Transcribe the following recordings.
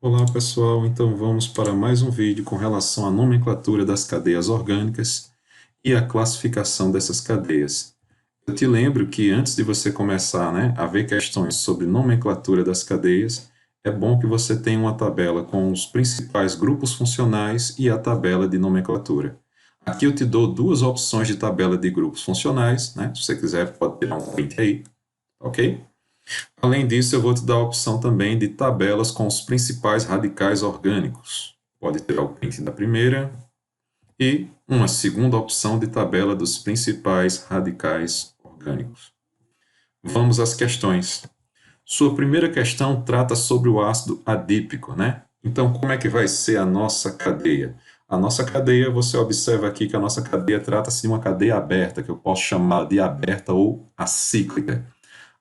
Olá pessoal, então vamos para mais um vídeo com relação à nomenclatura das cadeias orgânicas e a classificação dessas cadeias. Eu te lembro que antes de você começar, a ver questões sobre nomenclatura das cadeias, é bom que você tenha uma tabela com os principais grupos funcionais e a tabela de nomenclatura. Aqui eu te dou duas opções de tabela de grupos funcionais, Se você quiser pode tirar um print aí, ok? Além disso, eu vou te dar a opção também de tabelas com os principais radicais orgânicos. Pode ter o print da primeira e uma segunda opção de tabela dos principais radicais orgânicos. Vamos às questões. Sua primeira questão trata sobre o ácido adípico, Então, como é que vai ser a nossa cadeia? A nossa cadeia, você observa aqui que a nossa cadeia trata-se de uma cadeia aberta, que eu posso chamar de aberta ou acíclica.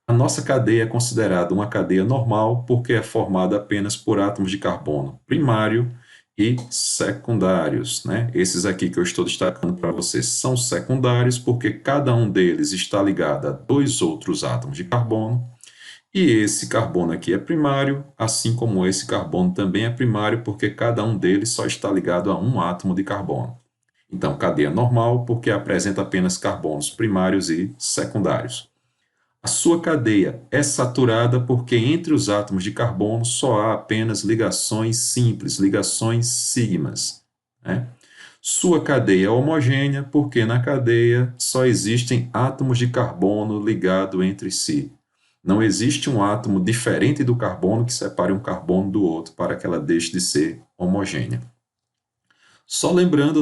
A nossa cadeia é considerada uma cadeia normal porque é formada apenas por átomos de carbono primário e secundários, Esses aqui que eu estou destacando para vocês são secundários porque cada um deles está ligado a dois outros átomos de carbono e esse carbono aqui é primário, assim como esse carbono também é primário porque cada um deles só está ligado a um átomo de carbono. Então, cadeia normal porque apresenta apenas carbonos primários e secundários. A sua cadeia é saturada porque entre os átomos de carbono só há apenas ligações simples, ligações sigmas. Sua cadeia é homogênea porque na cadeia só existem átomos de carbono ligados entre si. Não existe um átomo diferente do carbono que separe um carbono do outro para que ela deixe de ser homogênea. Só lembrando,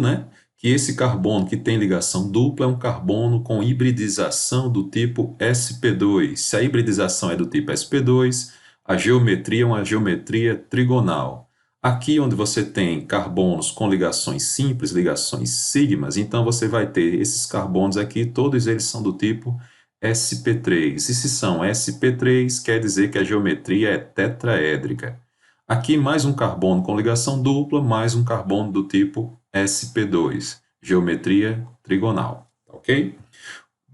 que esse carbono que tem ligação dupla é um carbono com hibridização do tipo sp2. Se a hibridização é do tipo sp2, a geometria é uma geometria trigonal. Aqui onde você tem carbonos com ligações simples, ligações sigmas, então você vai ter esses carbonos aqui, todos eles são do tipo sp3. E se são sp3, quer dizer que a geometria é tetraédrica. Aqui mais um carbono com ligação dupla, mais um carbono do tipo sp2, geometria trigonal, ok?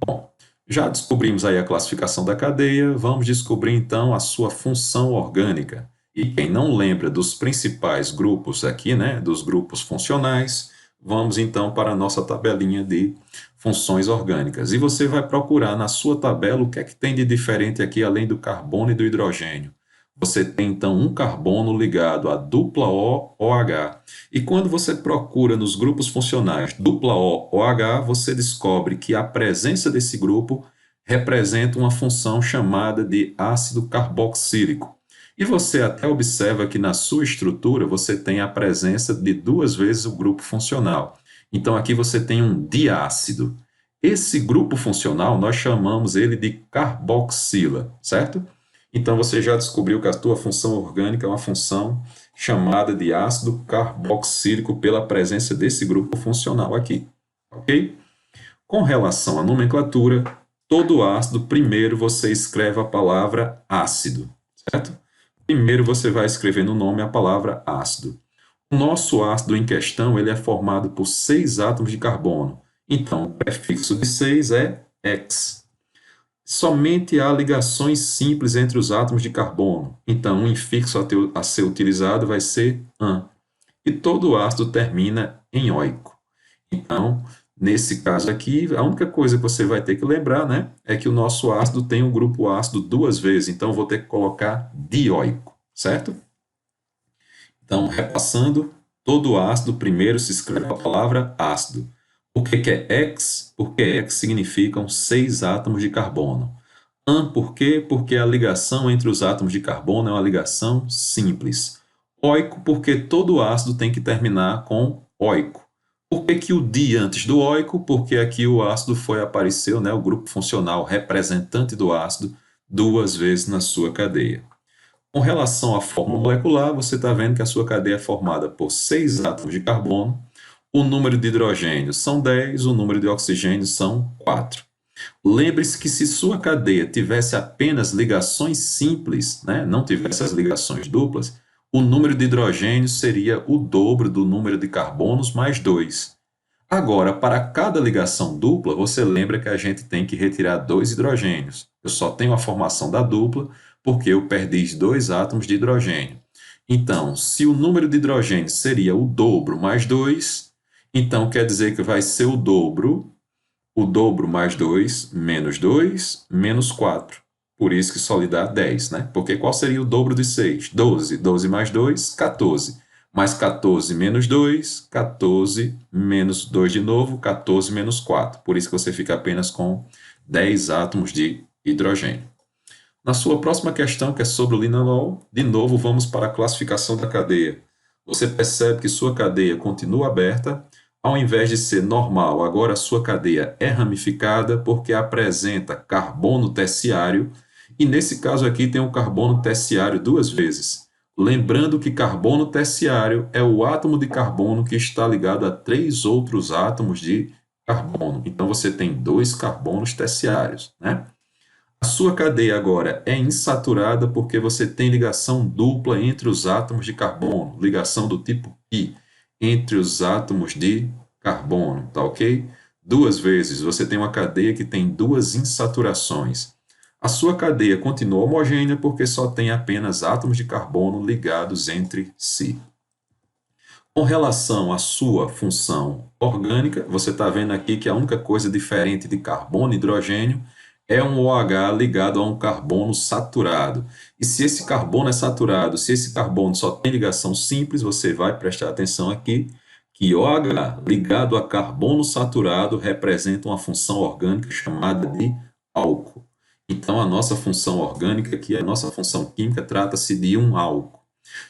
Bom, já descobrimos aí a classificação da cadeia, vamos descobrir então a sua função orgânica. E quem não lembra dos principais grupos aqui, dos grupos funcionais, vamos então para a nossa tabelinha de funções orgânicas. E você vai procurar na sua tabela o que é que tem de diferente aqui, além do carbono e do hidrogênio. Você tem, então, um carbono ligado a dupla O, OH. E quando você procura nos grupos funcionais dupla O, OH, você descobre que a presença desse grupo representa uma função chamada de ácido carboxílico. E você até observa que na sua estrutura você tem a presença de duas vezes o grupo funcional. Então, aqui você tem um diácido. Esse grupo funcional, nós chamamos ele de carboxila, certo? Então, você já descobriu que a tua função orgânica é uma função chamada de ácido carboxílico pela presença desse grupo funcional aqui, ok? Com relação à nomenclatura, todo ácido, primeiro você escreve a palavra ácido, certo? Primeiro você vai escrever no nome a palavra ácido. O nosso ácido em questão ele é formado por 6 átomos de carbono. Então, o prefixo de 6 é X. Somente há ligações simples entre os átomos de carbono. Então, um infixo a ser utilizado vai ser AN. E todo ácido termina em oico. Então, nesse caso aqui, a única coisa que você vai ter que lembrar, é que o nosso ácido tem o grupo ácido duas vezes. Então, eu vou ter que colocar dioico, certo? Então, repassando, todo ácido primeiro se escreve a palavra ácido. Por que é X? Porque X significam 6 átomos de carbono. AN por quê? Porque a ligação entre os átomos de carbono é uma ligação simples. Oico porque todo ácido tem que terminar com oico. Por que que o di antes do oico? Porque aqui o ácido apareceu, o grupo funcional representante do ácido, duas vezes na sua cadeia. Com relação à fórmula molecular, você está vendo que a sua cadeia é formada por 6 átomos de carbono, o número de hidrogênio são 10, o número de oxigênio são 4. Lembre-se que se sua cadeia tivesse apenas ligações simples, não tivesse as ligações duplas, o número de hidrogênio seria o dobro do número de carbonos mais 2. Agora, para cada ligação dupla, você lembra que a gente tem que retirar 2 hidrogênios. Eu só tenho a formação da dupla porque eu perdi 2 átomos de hidrogênio. Então, se o número de hidrogênio seria o dobro mais 2, então quer dizer que vai ser o dobro mais 2, menos 4. Por isso que só lhe dá 10, né? Porque qual seria o dobro de 6? 12. 12 mais 2, 14. Mais 14 menos 2, 14 menos 2 de novo, 14 menos 4. Por isso que você fica apenas com 10 átomos de hidrogênio. Na sua próxima questão, que é sobre o linalol, de novo vamos para a classificação da cadeia. Você percebe que sua cadeia continua aberta, ao invés de ser normal, agora a sua cadeia é ramificada porque apresenta carbono terciário, e nesse caso aqui tem um carbono terciário duas vezes. Lembrando que carbono terciário é o átomo de carbono que está ligado a 3 outros átomos de carbono. Então você tem 2 carbonos terciários, né? A sua cadeia agora é insaturada porque você tem ligação dupla entre os átomos de carbono, ligação do tipo pi, entre os átomos de carbono, tá ok? Duas vezes, você tem uma cadeia que tem duas insaturações. A sua cadeia continua homogênea porque só tem apenas átomos de carbono ligados entre si. Com relação à sua função orgânica, você está vendo aqui que a única coisa diferente de carbono e hidrogênio é um OH ligado a um carbono saturado. E se esse carbono é saturado, se esse carbono só tem ligação simples, você vai prestar atenção aqui que OH ligado a carbono saturado representa uma função orgânica chamada de álcool. Então, a nossa função orgânica aqui, a nossa função química, trata-se de um álcool.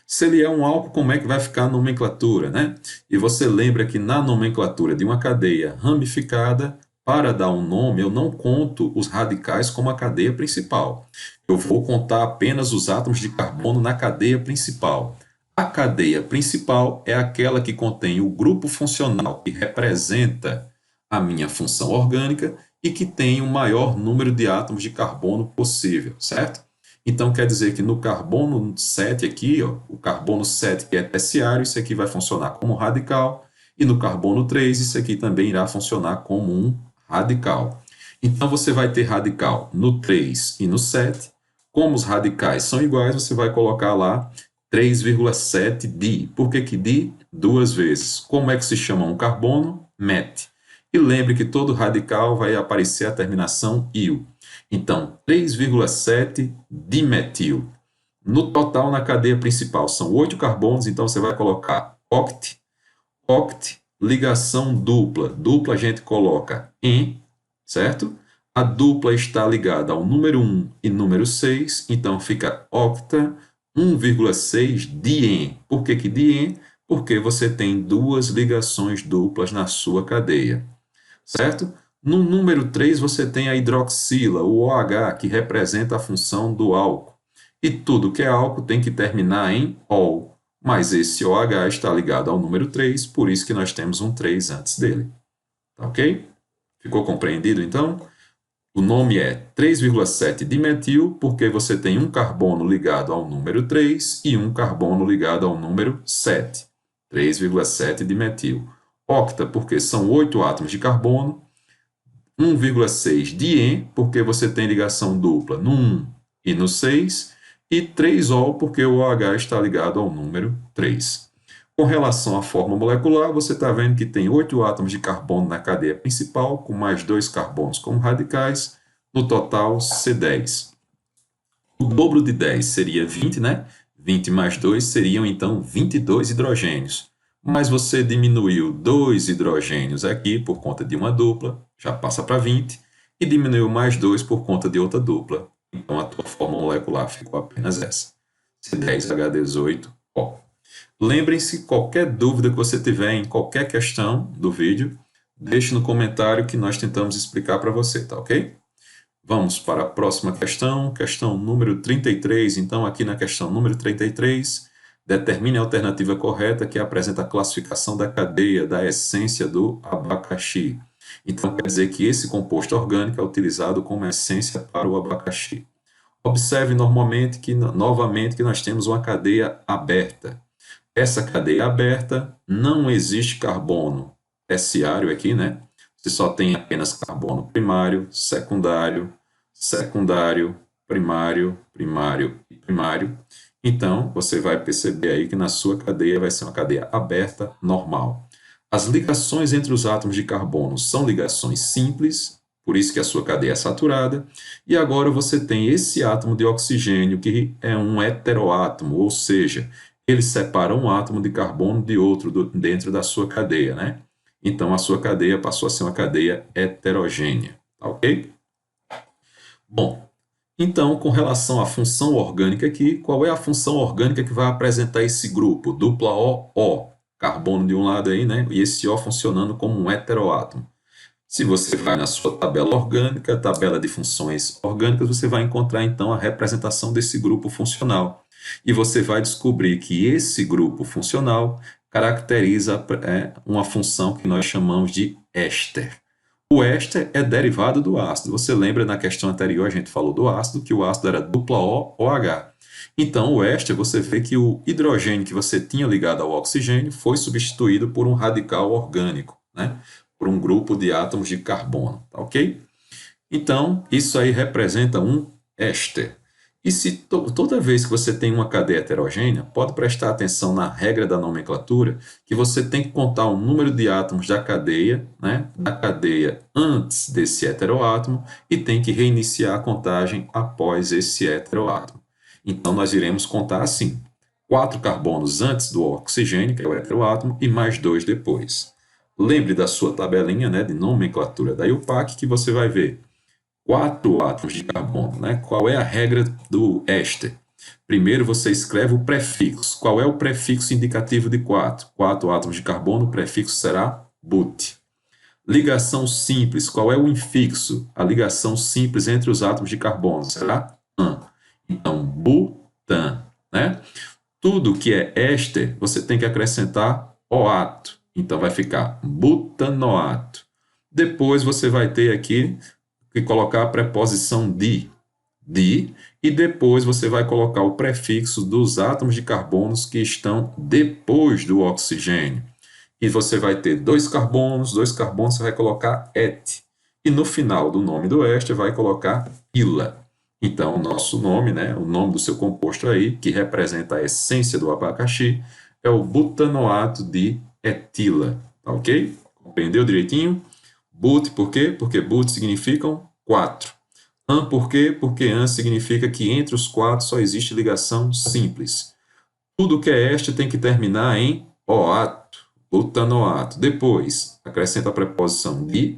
Se ele é um álcool, como é que vai ficar a nomenclatura, né? E você lembra que na nomenclatura de uma cadeia ramificada, para dar um nome, eu não conto os radicais como a cadeia principal. Eu vou contar apenas os átomos de carbono na cadeia principal. A cadeia principal é aquela que contém o grupo funcional que representa a minha função orgânica e que tem o maior número de átomos de carbono possível, certo? Então, quer dizer que no carbono 7 aqui, ó, o carbono 7 que é terciário, isso aqui vai funcionar como radical, e no carbono 3, isso aqui também irá funcionar como um radical. Então, você vai ter radical no 3 e no 7. Como os radicais são iguais, você vai colocar lá 3,7 di. Por que que di? Duas vezes. Como é que se chama um carbono? Met. E lembre que todo radical vai aparecer a terminação -il. Então, 3,7 dimetil. No total, na cadeia principal, são 8 carbonos, então você vai colocar oct, oct, ligação dupla. Dupla a gente coloca em, certo? A dupla está ligada ao número 1 e número 6, então fica octa 1,6 dien. Por que que dien? Porque você tem duas ligações duplas na sua cadeia, certo? No número 3, você tem a hidroxila, o OH, que representa a função do álcool. E tudo que é álcool tem que terminar em -ol. Mas esse OH está ligado ao número 3, por isso que nós temos um 3 antes dele. Tá ok? Ficou compreendido, então? O nome é 3,7 dimetil, porque você tem um carbono ligado ao número 3 e um carbono ligado ao número 7. 3,7 dimetil. Octa, porque são 8 átomos de carbono. 1,6 dien, porque você tem ligação dupla no 1 e no 6, e 3-ol, porque o OH está ligado ao número 3. Com relação à forma molecular, você está vendo que tem 8 átomos de carbono na cadeia principal, com mais 2 carbonos como radicais, no total C10. O dobro de 10 seria 20, né? 20 mais 2 seriam então 22 hidrogênios. Mas você diminuiu 2 hidrogênios aqui por conta de uma dupla, já passa para 20, e diminuiu mais 2 por conta de outra dupla. Então a tua forma molecular ficou apenas essa. C10H18O. Lembrem-se, qualquer dúvida que você tiver em qualquer questão do vídeo, deixe no comentário que nós tentamos explicar para você, tá ok? Vamos para a próxima questão número 33. Então, aqui na questão número 33, determine a alternativa correta que apresenta a classificação da cadeia da essência do abacaxi. Então, quer dizer que esse composto orgânico é utilizado como essência para o abacaxi. Observe novamente que nós temos uma cadeia aberta. Essa cadeia aberta não existe carbono terciário aqui, né? Você só tem apenas carbono primário, secundário, secundário, primário, primário e primário. Então, você vai perceber aí que na sua cadeia vai ser uma cadeia aberta, normal. As ligações entre os átomos de carbono são ligações simples, por isso que a sua cadeia é saturada. E agora você tem esse átomo de oxigênio, que é um heteroátomo, ou seja, ele separa um átomo de carbono de outro dentro da sua cadeia, né? Então, a sua cadeia passou a ser uma cadeia heterogênea, tá ok? Bom, então, com relação à função orgânica aqui, qual é a função orgânica que vai apresentar esse grupo? Dupla O, carbono de um lado aí, né? E esse O funcionando como um heteroátomo. Se você vai na sua tabela orgânica, tabela de funções orgânicas, você vai encontrar então a representação desse grupo funcional. E você vai descobrir que esse grupo funcional caracteriza uma função que nós chamamos de éster. O éster é derivado do ácido. Você lembra na questão anterior, a gente falou do ácido, que o ácido era dupla OH. Então, o éster, você vê que o hidrogênio que você tinha ligado ao oxigênio foi substituído por um radical orgânico, né? Por um grupo de átomos de carbono, tá ok? Então, isso aí representa um éster. E se toda vez que você tem uma cadeia heterogênea, pode prestar atenção na regra da nomenclatura, que você tem que contar o número de átomos da cadeia, né, da cadeia antes desse heteroátomo, e tem que reiniciar a contagem após esse heteroátomo. Então, nós iremos contar assim: 4 carbonos antes do oxigênio, que é o heteroátomo, e mais 2 depois. Lembre da sua tabelinha, né, de nomenclatura da IUPAC, que você vai ver 4 átomos de carbono, né? Qual é a regra do éster? Primeiro você escreve o prefixo. Qual é o prefixo indicativo de 4? 4 átomos de carbono, o prefixo será but. Ligação simples. Qual é o infixo? A ligação simples entre os átomos de carbono será an. Então, butan, né? Tudo que é éster, você tem que acrescentar oato. Então, vai ficar butanoato. Depois, você vai ter aqui que colocar a preposição de, e depois você vai colocar o prefixo dos átomos de carbono que estão depois do oxigênio. E você vai ter 2 carbonos, você vai colocar et. E no final do nome do éster vai colocar ila. Então, o nosso nome, né, o nome do seu composto aí, que representa a essência do abacaxi, é o butanoato de etila. Tá ok? Compreendeu direitinho? But, por quê? Porque but significam 4. An, por quê? Porque an significa que entre os 4 só existe ligação simples. Tudo que é éster tem que terminar em oato, butanoato. Depois, acrescenta a preposição de.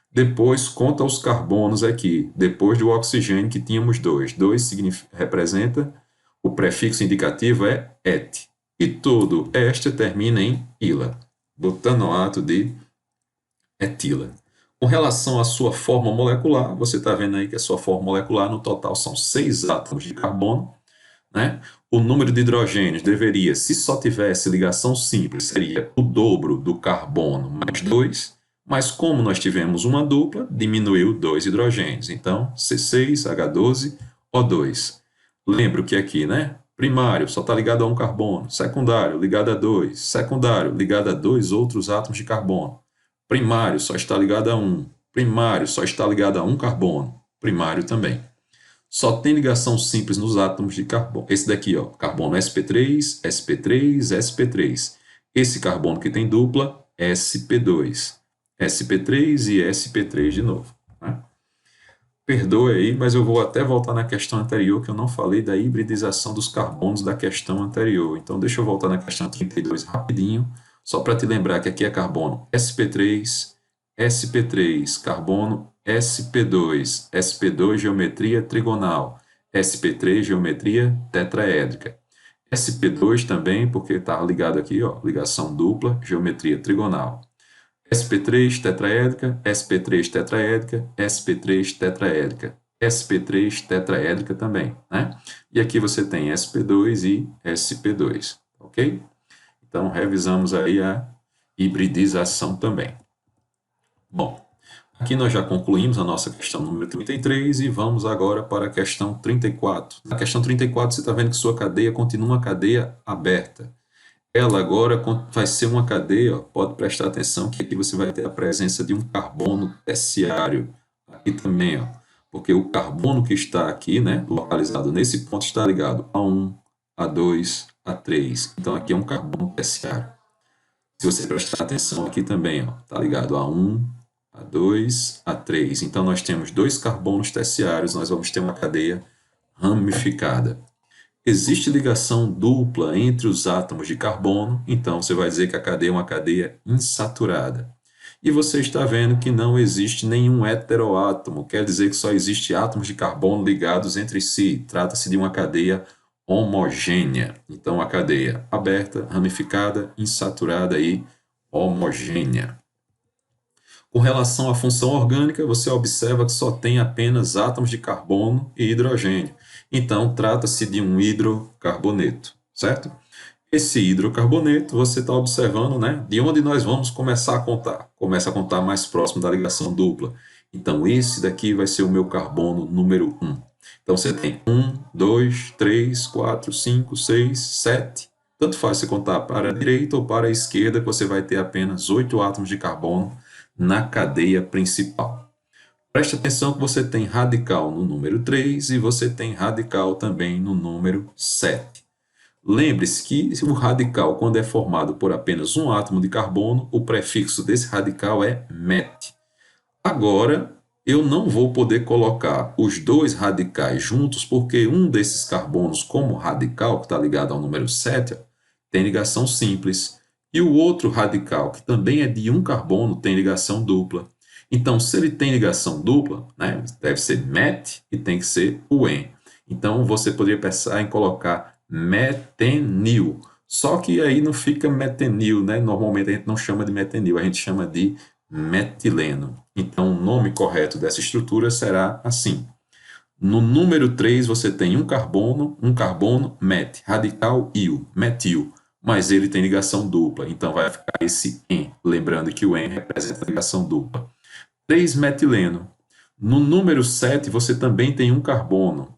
Depois, conta os carbonos aqui. Depois do oxigênio, que tínhamos 2. 2 representa, o prefixo indicativo é et. E todo éster termina em ila, butanoato de etila. Com relação à sua forma molecular, você está vendo aí que a sua forma molecular no total são 6 átomos de carbono, né? O número de hidrogênios deveria, se só tivesse ligação simples, seria o dobro do carbono mais 2, mas como nós tivemos uma dupla, diminuiu 2 hidrogênios. Então, C6H12O2. Lembro que aqui, né? Primário só está ligado a um carbono, secundário ligado a 2, secundário ligado a 2 outros átomos de carbono. Primário só está ligado a 1. Primário só está ligado a um carbono. Primário também. Só tem ligação simples nos átomos de carbono. Esse daqui, ó, carbono sp3, sp3, sp3. Esse carbono que tem dupla, sp2. sp3 e sp3 de novo. Né? Perdoe aí, mas eu vou até voltar na questão anterior, que eu não falei da hibridização dos carbonos da questão anterior. Então, deixa eu voltar na questão 32 rapidinho, só para te lembrar que aqui é carbono sp3, sp3, carbono sp2, sp2 geometria trigonal, sp3 geometria tetraédrica. sp2 também, porque está ligado aqui, ó, ligação dupla, geometria trigonal. sp3 tetraédrica, sp3 tetraédrica, sp3 tetraédrica, sp3 tetraédrica também, né? E aqui você tem sp2 e sp2, ok? Então, revisamos aí a hibridização também. Bom, aqui nós já concluímos a nossa questão número 33 e vamos agora para a questão 34. Na questão 34, você está vendo que sua cadeia continua uma cadeia aberta. Ela agora vai ser uma cadeia, ó, pode prestar atenção que aqui você vai ter a presença de um carbono terciário. Aqui também, ó, porque o carbono que está aqui, né, localizado nesse ponto, está ligado a 1, A2, A3. Então, aqui é um carbono terciário. Se você prestar atenção aqui também, ó, tá ligado? A1, A2, A3. Então, nós temos dois carbonos terciários, nós vamos ter uma cadeia ramificada. Existe ligação dupla entre os átomos de carbono, então você vai dizer que a cadeia é uma cadeia insaturada. E você está vendo que não existe nenhum heteroátomo, quer dizer que só existe átomos de carbono ligados entre si. Trata-se de uma cadeia homogênea. Então, a cadeia aberta, ramificada, insaturada e homogênea. Com relação à função orgânica, você observa que só tem apenas átomos de carbono e hidrogênio. Então, trata-se de um hidrocarboneto, certo? Esse hidrocarboneto, você está observando, né? De onde nós vamos começar a contar? Começa a contar mais próximo da ligação dupla. Então, esse daqui vai ser o meu carbono número 1. Então, você tem 1, 2, 3, 4, 5, 6, 7. Tanto faz você contar para a direita ou para a esquerda, que você vai ter apenas 8 átomos de carbono na cadeia principal. Preste atenção que você tem radical no número 3 e você tem radical também no número 7. Lembre-se que o radical, quando é formado por apenas um átomo de carbono, o prefixo desse radical é met. Agora, eu não vou poder colocar os dois radicais juntos, porque um desses carbonos, como radical, que está ligado ao número 7, tem ligação simples. E o outro radical, que também é de um carbono, tem ligação dupla. Então, se ele tem ligação dupla, né, deve ser met e tem que ser uen. Então, você poderia pensar em colocar metenil. Só que aí não fica metenil, né? Normalmente a gente não chama de metenil, a gente chama de metileno. Então, o nome correto dessa estrutura será assim. No número 3, você tem um carbono, met, radical il, metil, mas ele tem ligação dupla, então vai ficar esse en, lembrando que o en representa a ligação dupla. 3-metileno. No número 7, você também tem um carbono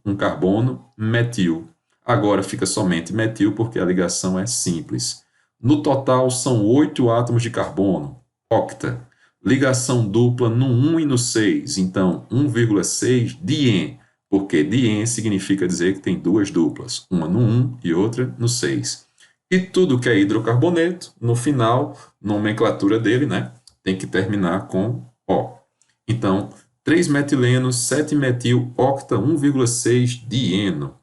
metil. Agora fica somente metil porque a ligação é simples. No total, são 8 átomos de carbono, octa. Ligação dupla no 1 e no 6, então 1,6 dien, porque dien significa dizer que tem duas duplas, uma no 1 e outra no 6. E tudo que é hidrocarboneto, no final, nomenclatura dele, né, tem que terminar com O. Então, 3-metileno, 7-metil, octa, 1,6 dieno.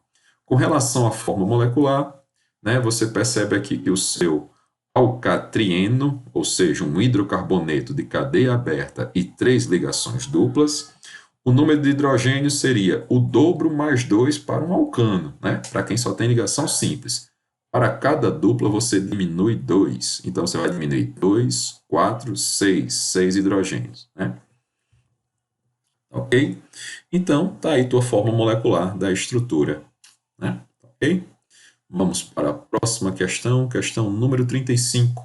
Com relação à forma molecular, né, você percebe aqui que o seu alcatrieno, ou seja, um hidrocarboneto de cadeia aberta e 3 ligações duplas, o número de hidrogênio seria o dobro mais 2 para um alcano, né, para quem só tem ligação simples. Para cada dupla, você diminui 2. Então, você vai diminuir 2, 4, 6 hidrogênios, né? Ok? Então, tá aí tua forma molecular da estrutura, né? Ok? Vamos para a próxima questão, questão número 35.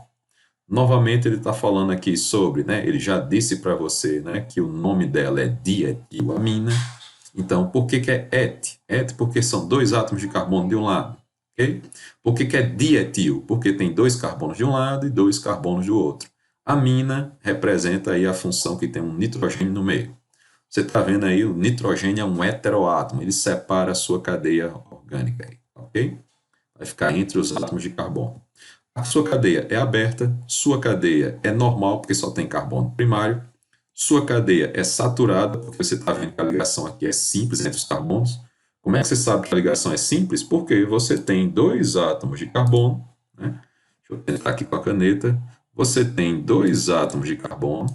Novamente ele está falando aqui sobre, né? Ele já disse para você, né, que o nome dela é dietilamina. Então, por que é et? Et porque são dois átomos de carbono de um lado, ok? Por que é dietil? Porque tem dois carbonos de um lado e dois carbonos do outro. Amina representa aí a função que tem um nitrogênio no meio. Você está vendo aí, o nitrogênio é um heteroátomo, ele separa a sua cadeia orgânica, aí, ok? Vai ficar entre os átomos de carbono. A sua cadeia é aberta, sua cadeia é normal, porque só tem carbono primário, sua cadeia é saturada, porque você está vendo que a ligação aqui é simples entre os carbonos. Como é que você sabe que a ligação é simples? Porque você tem dois átomos de carbono, né? Deixa eu tentar aqui com a caneta. Você tem dois átomos de carbono,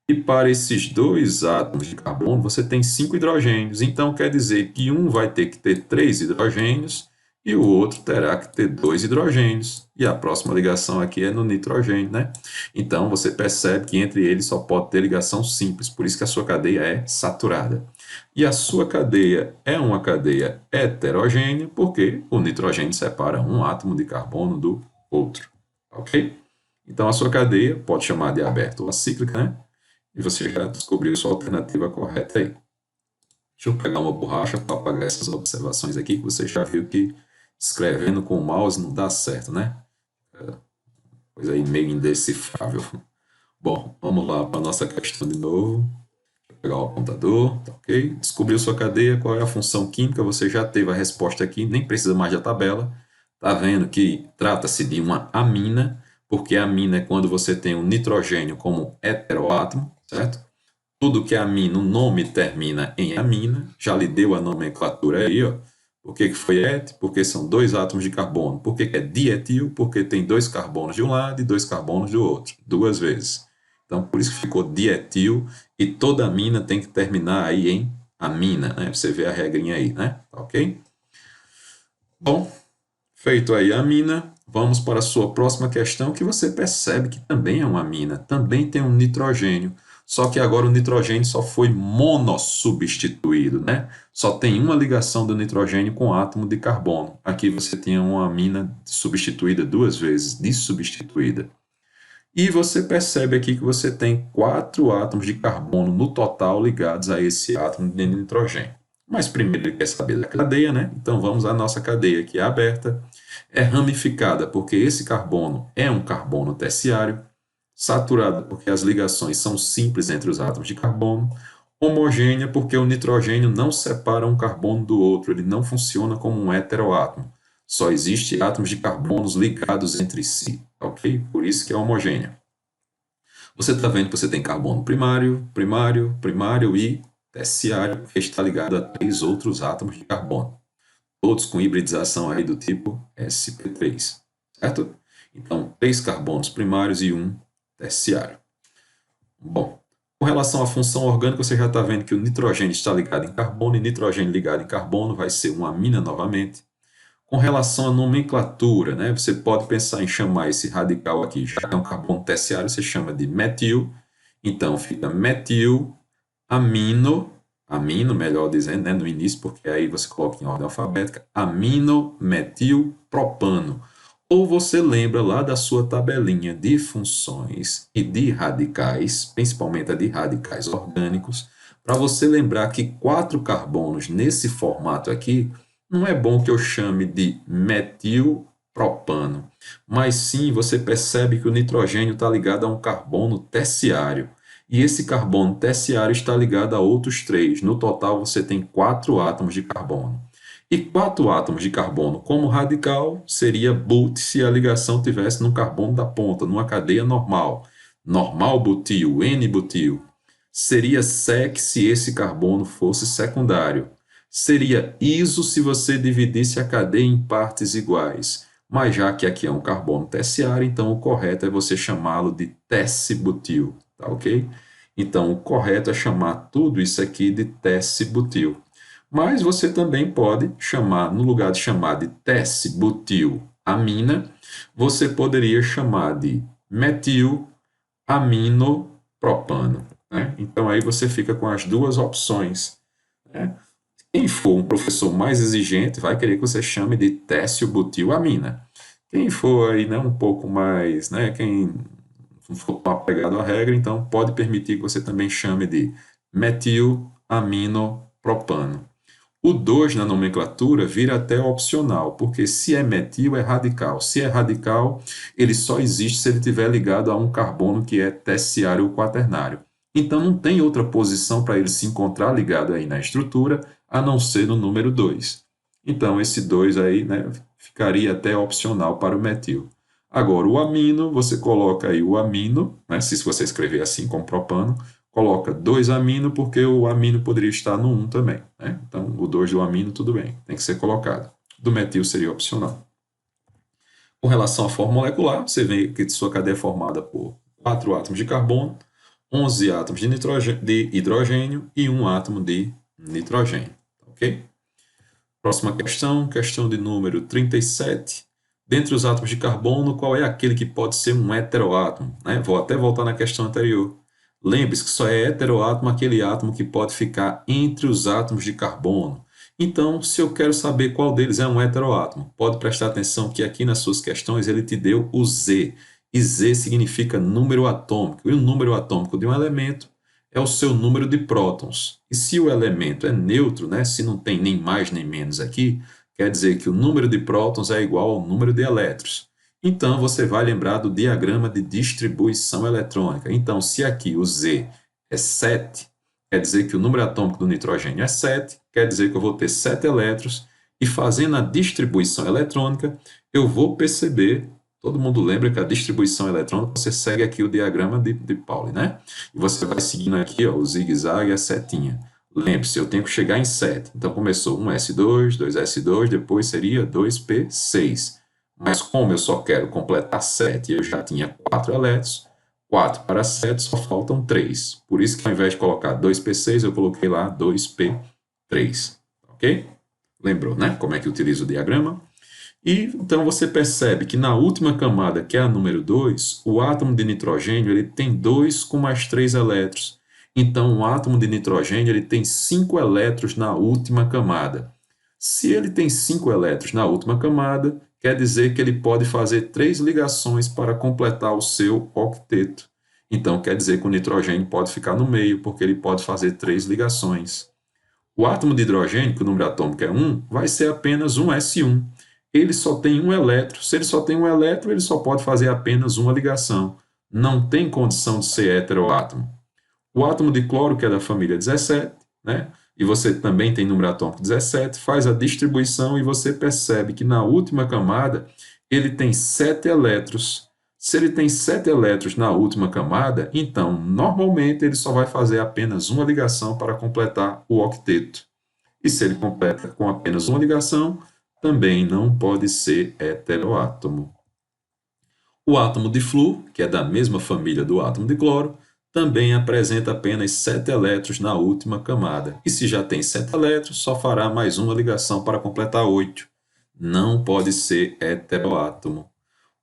e para esses dois átomos de carbono, você tem 5 hidrogênios. Então, quer dizer que um vai ter que ter 3 hidrogênios e o outro terá que ter 2 hidrogênios. E a próxima ligação aqui é no nitrogênio, né? Então, você percebe que entre eles só pode ter ligação simples, por isso que a sua cadeia é saturada. E a sua cadeia é uma cadeia heterogênea, porque o nitrogênio separa um átomo de carbono do outro, ok? Então, a sua cadeia pode chamar de aberta ou acíclica, né? E você já descobriu sua alternativa correta aí. Deixa eu pegar uma borracha para apagar essas observações aqui, que você já viu que escrevendo com o mouse não dá certo, né? Coisa aí meio indecifrável. Bom, vamos lá para a nossa questão de novo. Vou pegar o apontador, tá ok? Descobriu sua cadeia, qual é a função química, você já teve a resposta aqui, nem precisa mais da tabela. Tá vendo que trata-se de uma amina, porque amina é quando você tem um nitrogênio como heteroátomo, certo? Tudo que é amina, o nome termina em amina, já lhe deu a nomenclatura aí, ó. Por que foi et? Porque são dois átomos de carbono. Por que é dietil? Porque tem dois carbonos de um lado e dois carbonos do outro, duas vezes. Então, por isso que ficou dietil, e toda amina tem que terminar aí em amina, né? Você vê a regrinha aí, né? Tá ok? Bom, feito aí a amina, vamos para a sua próxima questão, que você percebe que também é uma amina, também tem um nitrogênio, só que agora o nitrogênio só foi monossubstituído, né? Só tem uma ligação do nitrogênio com o átomo de carbono. Aqui você tem uma amina substituída duas vezes, dissubstituída. E você percebe aqui que você tem 4 átomos de carbono no total ligados a esse átomo de nitrogênio. Mas primeiro ele quer saber da cadeia, né? Então vamos à nossa cadeia, que é aberta, é ramificada porque esse carbono é um carbono terciário, saturada porque as ligações são simples entre os átomos de carbono, homogênea porque o nitrogênio não separa um carbono do outro, ele não funciona como um heteroátomo. Só existe átomos de carbonos ligados entre si, ok? Por isso que é homogênea. Você está vendo que você tem carbono primário, primário, primário e terciário, que está ligado a 3 outros átomos de carbono, todos com hibridização aí do tipo sp3, certo? Então, 3 carbonos primários e 1 terciário. Bom, com relação à função orgânica, você já está vendo que o nitrogênio está ligado em carbono, e nitrogênio ligado em carbono vai ser uma amina novamente. Com relação à nomenclatura, né, você pode pensar em chamar esse radical aqui, já que é um carbono terciário, você chama de metil. Então, fica metil, amino, amino, melhor dizendo, né, no início, porque aí você coloca em ordem alfabética, amino, metil, propano. Ou você lembra lá da sua tabelinha de funções e de radicais, principalmente a de radicais orgânicos, para você lembrar que 4 carbonos nesse formato aqui, não é bom que eu chame de metilpropano, mas sim você percebe que o nitrogênio está ligado a um carbono terciário. E esse carbono terciário está ligado a outros 3. No total, você tem 4 átomos de carbono. E 4 átomos de carbono como radical seria but se a ligação tivesse no carbono da ponta, numa cadeia normal. Normal butil, N-butil. Seria sec se esse carbono fosse secundário. Seria iso se você dividisse a cadeia em partes iguais. Mas já que aqui é um carbono terciário, então o correto é você chamá-lo de tessibutil, tá ok? Então o correto é chamar tudo isso aqui de tessibutil. Mas você também pode chamar, no lugar de chamar de tessibutil-amina, você poderia chamar de metil-aminopropano, né? Então aí você fica com as duas opções, né? Quem for um professor mais exigente vai querer que você chame de tessio-butil-amina. Quem for aí, né, um pouco mais, né, quem for apegado à regra, então pode permitir que você também chame de metil-aminopropano. O 2 na nomenclatura vira até opcional, porque se é metil é radical. Se é radical, ele só existe se ele estiver ligado a um carbono que é terciário ou quaternário. Então não tem outra posição para ele se encontrar ligado aí na estrutura, a não ser no número 2. Então esse 2 aí, né, ficaria até opcional para o metil. Agora o amino, você coloca aí o amino, né, se você escrever assim com propano, coloca 2 amino, porque o amino poderia estar no 1 também, né? Então o 2 do amino tudo bem, tem que ser colocado. Do metil seria opcional. Com relação à forma molecular, você vê que sua cadeia é formada por 4 átomos de carbono, 11 átomos de hidrogênio e 1 átomo de nitrogênio. Ok? Próxima questão, questão de número 37. Dentre os átomos de carbono, qual é aquele que pode ser um heteroátomo? Né? Vou até voltar na questão anterior. Lembre-se que só é heteroátomo aquele átomo que pode ficar entre os átomos de carbono. Então, se eu quero saber qual deles é um heteroátomo, pode prestar atenção que aqui nas suas questões ele te deu o Z. E Z significa número atômico. E o número atômico de um elemento é o seu número de prótons. E se o elemento é neutro, né, se não tem nem mais nem menos aqui, quer dizer que o número de prótons é igual ao número de elétrons. Então, você vai lembrar do diagrama de distribuição eletrônica. Então, se aqui o Z é 7, quer dizer que o número atômico do nitrogênio é 7, quer dizer que eu vou ter 7 elétrons e fazendo a distribuição eletrônica, eu vou perceber, todo mundo lembra que a distribuição eletrônica, você segue aqui o diagrama de Pauli, né? E você vai seguindo aqui, ó, o zigue-zague e a setinha. Lembre-se, eu tenho que chegar em 7. Então, começou 1s2, 2s2, depois seria 2p6. Mas como eu só quero completar 7 e eu já tinha 4 elétrons, 4 para 7 só faltam 3. Por isso que ao invés de colocar 2p6, eu coloquei lá 2p3. Ok? Lembrou, né? Como é que utiliza o diagrama? E então você percebe que na última camada, que é a número 2, o átomo de nitrogênio ele tem 2 com mais 3 elétrons. Então, o átomo de nitrogênio ele tem 5 elétrons na última camada. Se ele tem 5 elétrons na última camada, quer dizer que ele pode fazer 3 ligações para completar o seu octeto. Então, quer dizer que o nitrogênio pode ficar no meio, porque ele pode fazer 3 ligações. O átomo de hidrogênio, que o número atômico é 1, vai ser apenas um S1. Ele só tem um elétron. Se ele só tem um elétron, ele só pode fazer apenas uma ligação. Não tem condição de ser heteroátomo. O átomo de cloro, que é da família 17, né? E você também tem número atômico 17, faz a distribuição e você percebe que na última camada ele tem 7 elétrons. Se ele tem 7 elétrons na última camada, então normalmente ele só vai fazer apenas uma ligação para completar o octeto. E se ele completa com apenas uma ligação, também não pode ser heteroátomo. O átomo de flúor, que é da mesma família do átomo de cloro, também apresenta apenas 7 elétrons na última camada. E se já tem 7 elétrons, só fará mais uma ligação para completar 8. Não pode ser heteroátomo.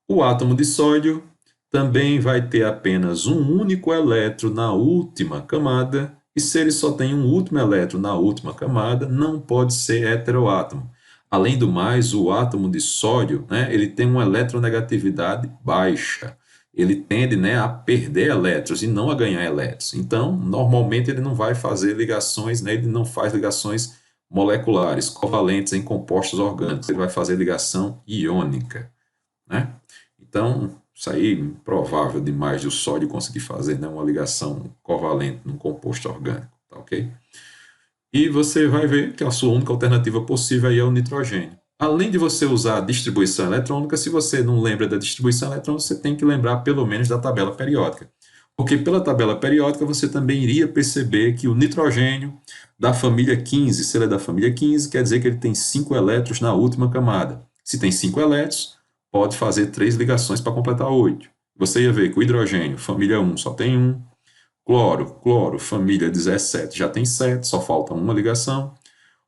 O átomo de sódio também vai ter apenas um único elétron na última camada, e se ele só tem um último elétron na última camada, não pode ser heteroátomo. Além do mais, o átomo de sódio, né, ele tem uma eletronegatividade baixa. Ele tende, né, a perder elétrons e não a ganhar elétrons. Então, normalmente ele não vai fazer ligações, né, ele não faz ligações moleculares, covalentes em compostos orgânicos. Ele vai fazer ligação iônica, né? Então, isso aí é improvável demais de o sódio conseguir fazer, né, uma ligação covalente num composto orgânico, tá ok? E você vai ver que a sua única alternativa possível aí é o nitrogênio. Além de você usar a distribuição eletrônica, se você não lembra da distribuição eletrônica, você tem que lembrar pelo menos da tabela periódica. Porque pela tabela periódica você também iria perceber que o nitrogênio da família 15, se ele é da família 15, quer dizer que ele tem 5 elétrons na última camada. Se tem 5 elétrons, pode fazer 3 ligações para completar 8. Você ia ver que o hidrogênio, família 1, só tem 1. Cloro, família 17, já tem 7, só falta uma ligação.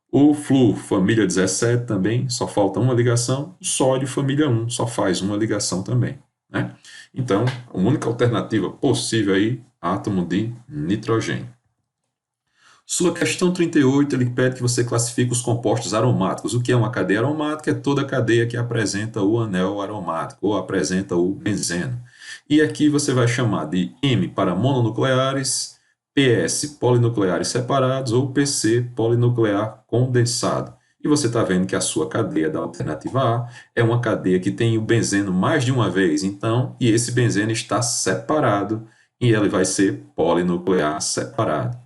O flúor, família 17 também, só falta uma ligação. O sódio, família 1, só faz uma ligação também, né? Então, a única alternativa possível aí, átomo de nitrogênio. Sua questão 38, ele pede que você classifique os compostos aromáticos. O que é uma cadeia aromática? É toda cadeia que apresenta o anel aromático, ou apresenta o benzeno. E aqui você vai chamar de M para mononucleares, PS, polinucleares separados, ou PC, polinuclear condensado. E você está vendo que a sua cadeia da alternativa A é uma cadeia que tem o benzeno mais de uma vez, então, e esse benzeno está separado, e ele vai ser polinuclear separado.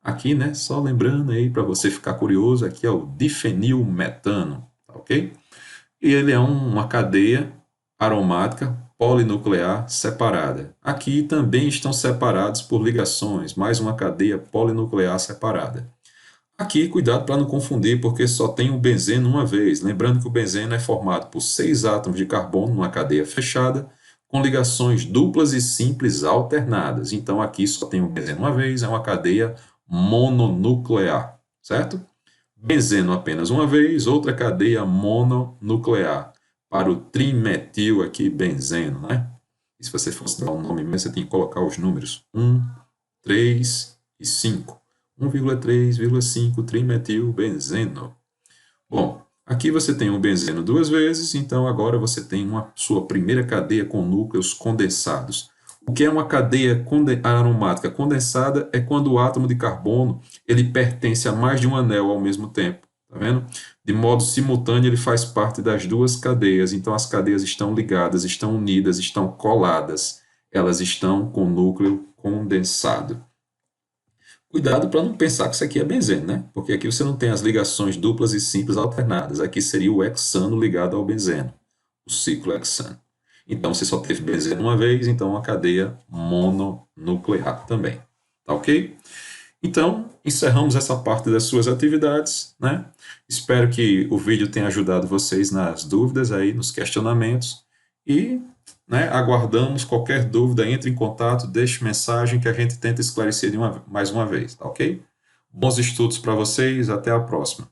Aqui, né, só lembrando aí para você ficar curioso, aqui é o difenilmetano, tá ok? E ele é uma cadeia aromática polinuclear separada. Aqui também estão separados por ligações, mais uma cadeia polinuclear separada. Aqui, cuidado para não confundir, porque só tem o benzeno uma vez. Lembrando que o benzeno é formado por 6 átomos de carbono numa cadeia fechada, com ligações duplas e simples alternadas. Então, aqui só tem o benzeno uma vez, é uma cadeia mononuclear, certo? Benzeno apenas uma vez, outra cadeia mononuclear. Para o trimetil aqui, benzeno, né? E se você fosse dar um nome mesmo, você tem que colocar os números 1, 3 e 5. 1,3,5 trimetil benzeno. Bom, aqui você tem o benzeno duas vezes, então agora você tem sua primeira cadeia com núcleos condensados. O que é uma cadeia aromática condensada é quando o átomo de carbono ele pertence a mais de um anel ao mesmo tempo, tá vendo? De modo simultâneo ele faz parte das duas cadeias, então as cadeias estão ligadas, estão unidas, estão coladas, elas estão com núcleo condensado. Cuidado para não pensar que isso aqui é benzeno, né? Porque aqui você não tem as ligações duplas e simples alternadas. Aqui seria o hexano ligado ao benzeno, o ciclo hexano. Então, você só teve benzeno uma vez, então uma cadeia mononuclear também. Tá ok? Então, encerramos essa parte das suas atividades, né? Espero que o vídeo tenha ajudado vocês nas dúvidas aí, nos questionamentos. E, né, aguardamos qualquer dúvida, entre em contato, deixe mensagem que a gente tenta esclarecer mais uma vez, tá ok? Bons estudos para vocês, até a próxima.